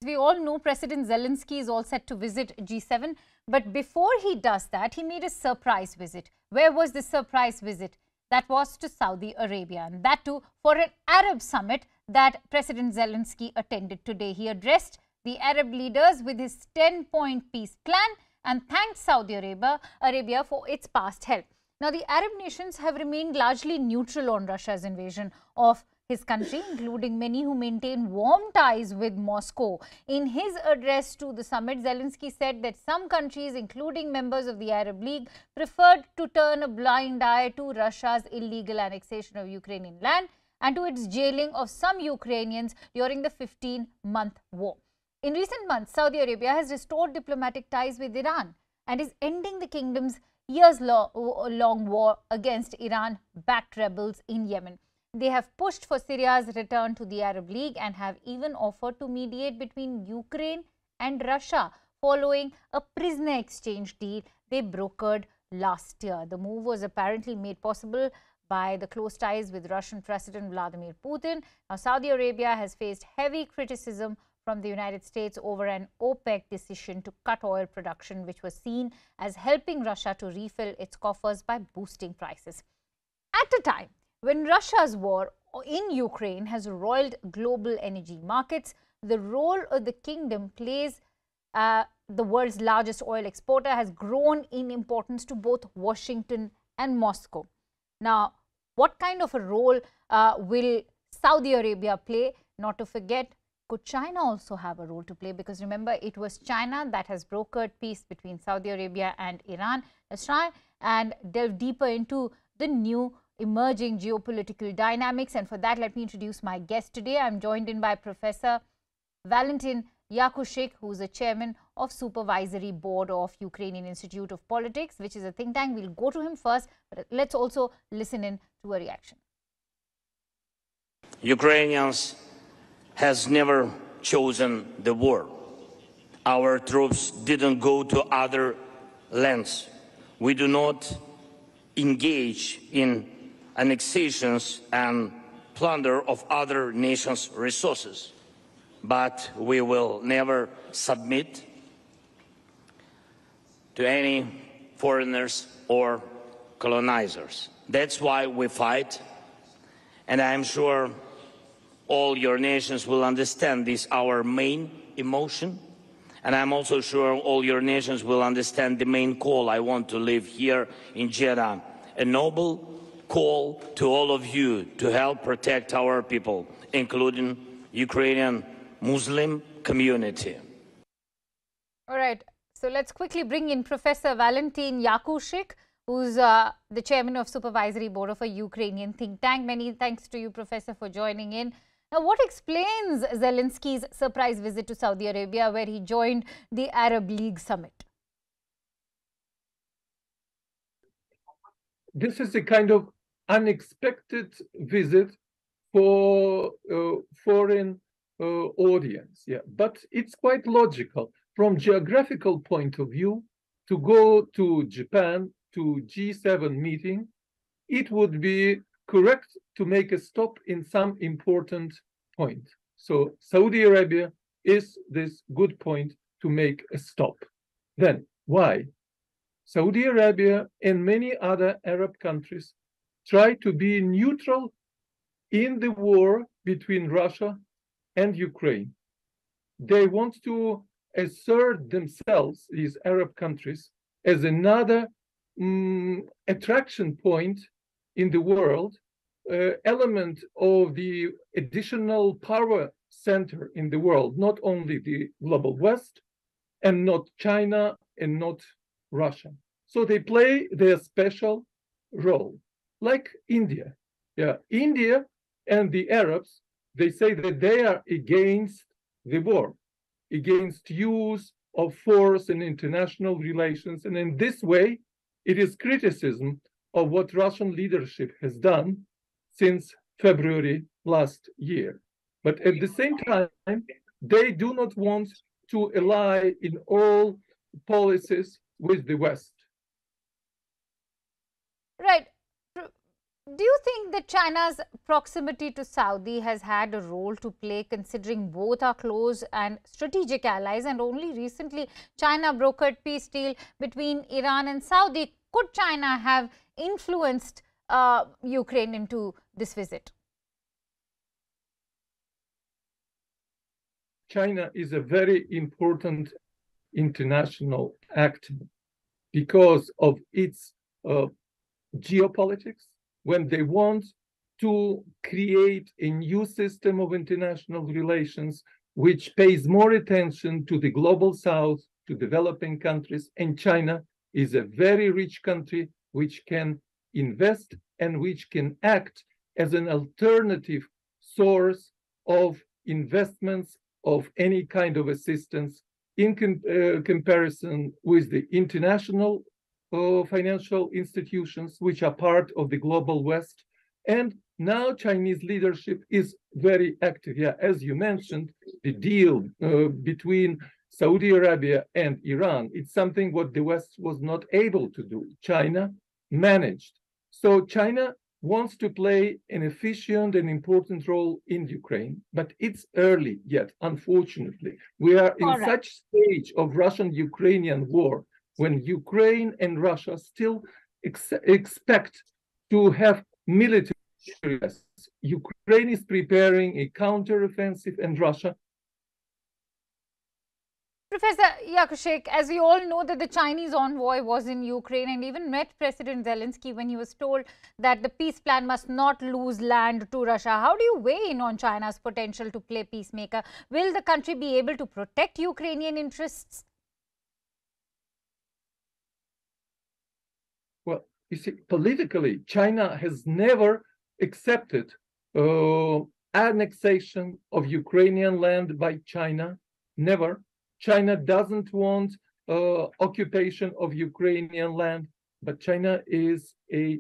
we all know, President Zelensky is all set to visit G7. But before he does that, he made a surprise visit. Where was this surprise visit? That was to Saudi Arabia, and that too for an Arab summit that President Zelensky attended today. He addressed the Arab leaders with his 10-point peace plan and thanked Saudi Arabia for its past help. Now, the Arab nations have remained largely neutral on Russia's invasion of his country, including many who maintain warm ties with Moscow. In his address to the summit, Zelensky said that some countries, including members of the Arab League, preferred to turn a blind eye to Russia's illegal annexation of Ukrainian land and to its jailing of some Ukrainians during the 15-month war. In recent months, Saudi Arabia has restored diplomatic ties with Iran and is ending the kingdom's years-long war against Iran-backed rebels in Yemen. They have pushed for Syria's return to the Arab League and have even offered to mediate between Ukraine and Russia following a prisoner exchange deal they brokered last year. The move was apparently made possible by the close ties with Russian President Vladimir Putin. Now, Saudi Arabia has faced heavy criticism from the United States over an OPEC decision to cut oil production, which was seen as helping Russia to refill its coffers by boosting prices. At a time when Russia's war in Ukraine has roiled global energy markets, the role of the kingdom plays the world's largest oil exporter has grown in importance to both Washington and Moscow. Now, what kind of a role will Saudi Arabia play? Not to forget, could China also have a role to play? Because remember, it was China that has brokered peace between Saudi Arabia and Iran. Let's try and delve deeper into the new emerging geopolitical dynamics. And for that, let me introduce my guest today. I'm joined in by Professor Valentin Yakushik, who is the chairman of Supervisory Board of Ukrainian Institute of Politics, which is a think tank. We'll go to him first, but let's also listen in to a reaction. Ukrainians has never chosen the war. Our troops didn't go to other lands. We do not engage in annexations and plunder of other nations' resources, but we will never submit to any foreigners or colonizers. That's why we fight, and I'm sure all your nations will understand this, our main emotion, and I'm also sure all your nations will understand the main call I want to leave here in Jeddah, a noble call to all of you to help protect our people, including Ukrainian Muslim community. All right, so let's quickly bring in Professor Valentin Yakushik, who's the chairman of Supervisory Board of a Ukrainian think tank. Many thanks to you, Professor, for joining in. Now, what explains Zelensky's surprise visit to Saudi Arabia, where he joined the Arab League summit? This is a kind of unexpected visit for foreign audience, yeah, but it's quite logical from geographical point of view to go to Japan to G7 meeting. It would be correct to make a stop in some important point. So Saudi Arabia is this good point to make a stop. Then why? Saudi Arabia and many other Arab countries try to be neutral in the war between Russia and Ukraine. They want to assert themselves, these Arab countries, as another attraction point in the world, element of the additional power center in the world, not only the global West and not China and not Russia. So they play their special role, like India. Yeah, India and the Arabs, they say that they are against the war, against use of force in international relations. And in this way, it is criticism of what Russian leadership has done since February last year. But at the same time, they do not want to ally in all policies with the West. Right. Do you think that China's proximity to Saudi has had a role to play, considering both are close and strategic allies, and only recently China brokered peace deal between Iran and Saudi? Could China have influenced Ukraine into this visit? China is a very important international actor because of its geopolitics. When they want to create a new system of international relations which pays more attention to the global south, to developing countries, and China is a very rich country which can invest and which can act as an alternative source of investments of any kind of assistance in comparison with the international financial institutions which are part of the global West. And now Chinese leadership is very active. Yeah, as you mentioned, the deal between Saudi Arabia and Iran, it's something what the West was not able to do. China managed. So China wants to play an efficient and important role in Ukraine, but it's early yet, unfortunately. We are in such stage of Russian-Ukrainian war when Ukraine and Russia still expect to have military. Ukraine is preparing a counteroffensive, and Russia. Professor Yakushik, as we all know that the Chinese envoy was in Ukraine and even met President Zelensky when he was told that the peace plan must not lose land to Russia. How do you weigh in on China's potential to play peacemaker? Will the country be able to protect Ukrainian interests? Well, you see, politically, China has never accepted annexation of Ukrainian land by China. Never. China doesn't want occupation of Ukrainian land, but China is a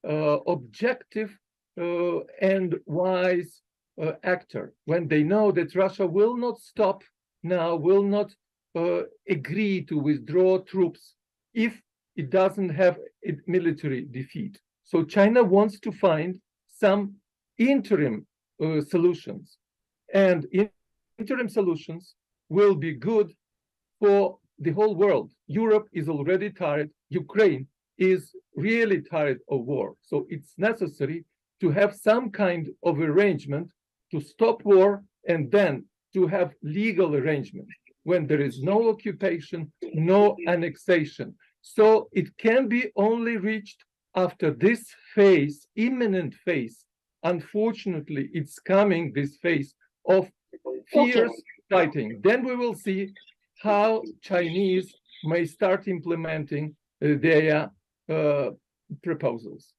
objective and wise actor. When they know that Russia will not stop now, will not agree to withdraw troops if it doesn't have a military defeat. So China wants to find some interim solutions, and interim solutions will be good for the whole world. Europe is already tired. Ukraine is really tired of war. So it's necessary to have some kind of arrangement to stop war and then to have legal arrangement when there is no occupation, no annexation. So it can be only reached after this phase, imminent phase. Unfortunately, it's coming, this phase of fierce fighting. Then we will see how Chinese may start implementing their proposals.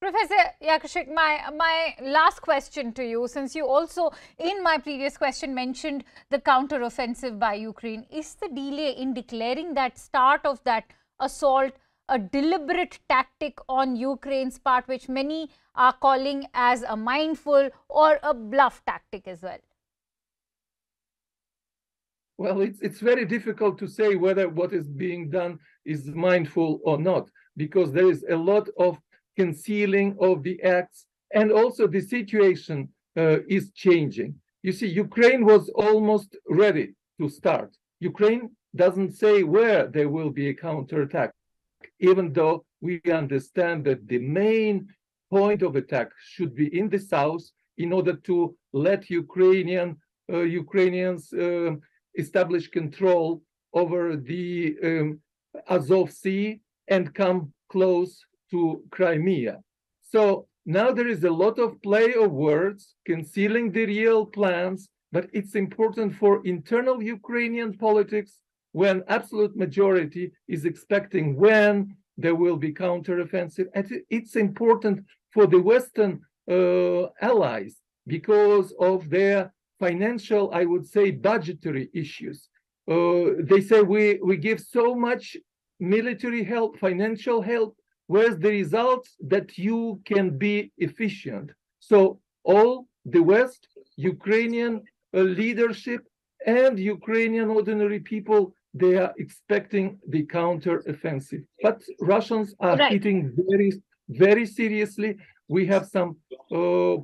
Professor Yakushik, my last question to you, since you also in my previous question mentioned the counter-offensive by Ukraine, is the delay in declaring that start of that assault a deliberate tactic on Ukraine's part, which many are calling as a mindful or a bluff tactic as well? Well, it's very difficult to say whether what is being done is mindful or not, because there is a lot of concealing of the acts, and also the situation is changing. You see, Ukraine was almost ready to start. Ukraine doesn't say where there will be a counterattack, even though we understand that the main point of attack should be in the south in order to let Ukrainians establish control over the Azov Sea and come close to Crimea. So now there is a lot of play of words, concealing the real plans, but it's important for internal Ukrainian politics when absolute majority is expecting when there will be counteroffensive. And it's important for the Western allies because of their financial, I would say, budgetary issues. They say we give so much military help, financial help, where's the result that you can be efficient? So all the West, Ukrainian leadership and Ukrainian ordinary people, they are expecting the counter-offensive. But Russians are hitting very, very seriously. We have some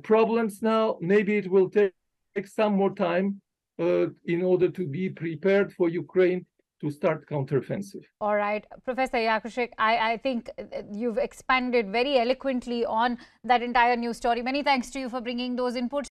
problems now. Maybe it will take some more time in order to be prepared for Ukraine to start counteroffensive. All right, Professor Yakushik, I think you've expanded very eloquently on that entire news story. Many thanks to you for bringing those inputs.